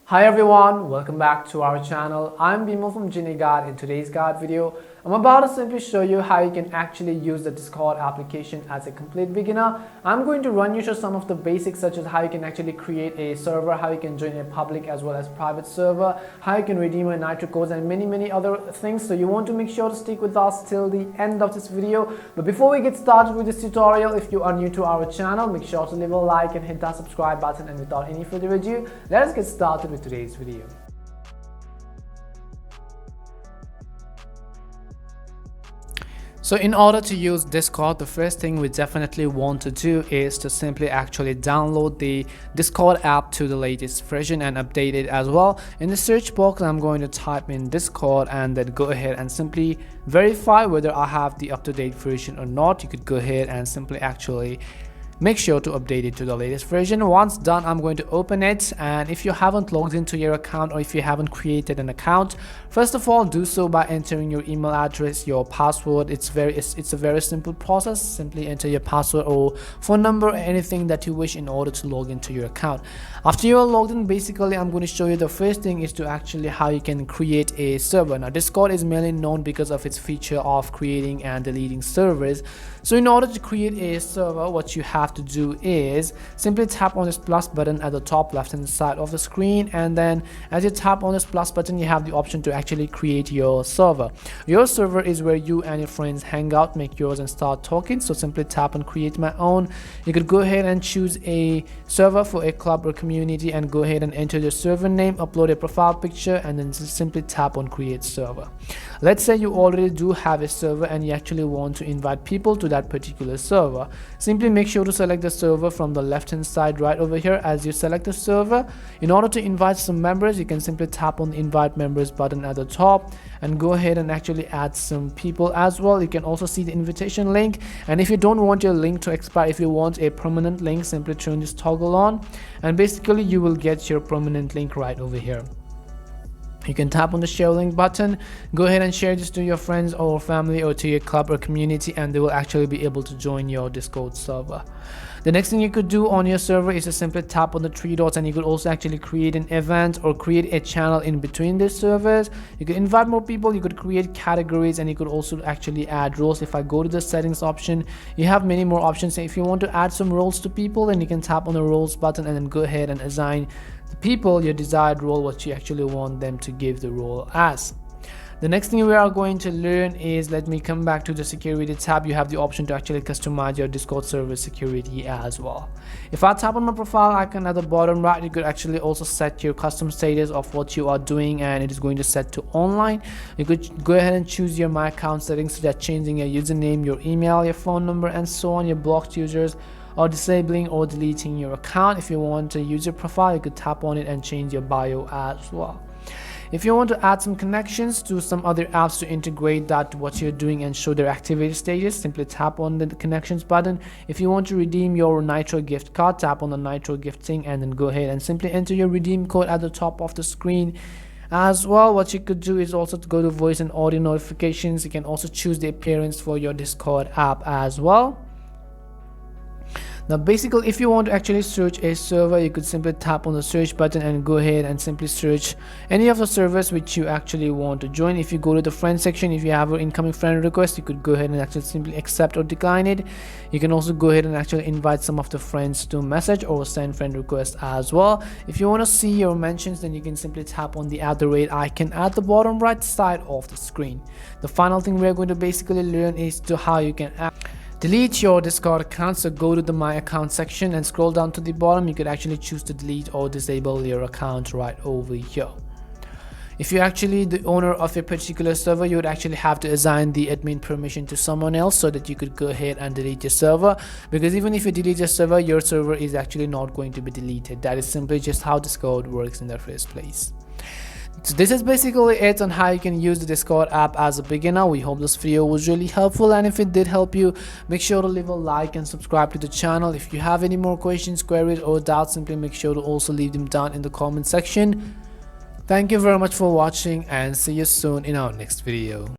Hi everyone, welcome back to our channel. I'm Bimal from GenieGuide. In today's guide video, I'm about to simply show you how you can actually use the Discord application as a complete beginner. I'm going to run you through some of the basics such as how you can actually create a server, how you can join a public as well as private server, how you can redeem your Nitro codes and many other things. So you want to make sure to stick with us till the end of this video. But before we get started with this tutorial, if you are new to our channel, make sure to leave a like and hit that subscribe button. And without any further ado, let us get started with today's video. So in order to use Discord, the first thing we definitely want to do is to simply actually download the Discord app to the latest version and update it as well. In the search box, I'm going to type in Discord and then go ahead and simply verify whether I have the up-to-date version or not. You could go ahead and simply actually make sure to update it to the latest version. Once done, I'm going to open it, and if you haven't logged into your account or if you haven't created an account, first of all, do so by entering your email address, your password. It's a very simple process. Simply enter your password or phone number or anything that you wish in order to log into your account. After you are logged in, basically I'm going to show you the first thing is to actually how you can create a server. Now Discord is mainly known because of its feature of creating and deleting servers. So in order to create a server, what you have to do is simply tap on this plus button at the top left hand side of the screen, and then as you tap on this plus button, you have the option to actually create your server. Your server is where you and your friends hang out, make yours and start talking. So simply tap on create my own. You could go ahead and choose a server for a club or community and go ahead and enter the server name, upload a profile picture, and then just simply tap on create server. Let's say you already do have a server and you actually want to invite people to that particular server. Simply make sure to select the server from the left hand side right over here. As you select the server, in order to invite some members, you can simply tap on the invite members button at the top and go ahead and actually add some people as well. You can also see the invitation link, and if you don't want your link to expire, if you want a permanent link, simply turn this toggle on and basically you will get your permanent link right over here. You can tap on the share link button, go ahead and share this to your friends or family or to your club or community, and they will actually be able to join your Discord server. The next thing you could do on your server is to simply tap on the three dots, and you could also actually create an event or create a channel in between these servers. You could invite more people, you could create categories, and you could also actually add roles. If I go to the settings option, you have many more options. If you want to add some roles to people, then you can tap on the roles button and then go ahead and assign the people your desired role, what you actually want them to give the role as. The next thing we are going to learn is, let me come back to the security tab. You have the option to actually customize your Discord server security as well. If I tap on my profile icon at the bottom right, you could actually also set your custom status of what you are doing, and it is going to set to online. You could go ahead and choose your my account settings, such as changing your username, your email, your phone number, and so on, your blocked users, or disabling or deleting your account. If you want to use your profile, you could tap on it and change your bio as well. If you want to add some connections to some other apps to integrate that to what you're doing and show their activity status, simply tap on the connections button. If you want to redeem your Nitro gift card, tap on the Nitro gifting and then go ahead and simply enter your redeem code at the top of the screen. As well, what you could do is also to go to voice and audio notifications. You can also choose the appearance for your Discord app as well. Now basically, if you want to actually search a server, you could simply tap on the search button and go ahead and simply search any of the servers which you actually want to join. If you go to the friend section, if you have an incoming friend request, you could go ahead and actually simply accept or decline it. You can also go ahead and actually invite some of the friends to message or send friend requests as well. If you want to see your mentions, then you can simply tap on the @ icon at the bottom right side of the screen. The final thing we're going to basically learn is to how you can delete your Discord account. So go to the my account section and scroll down to the bottom. You could actually choose to delete or disable your account right over here. If you're actually the owner of a particular server, you would actually have to assign the admin permission to someone else so that you could go ahead and delete your server, because even if you delete your server is actually not going to be deleted. That is simply just how Discord works in the first place. So this is basically it on how you can use the Discord app as a beginner. We hope this video was really helpful, and if it did help you, make sure to leave a like and subscribe to the channel. If you have any more questions, queries, or doubts, simply make sure to also leave them down in the comment section. Thank you very much for watching, and see you soon in our next video.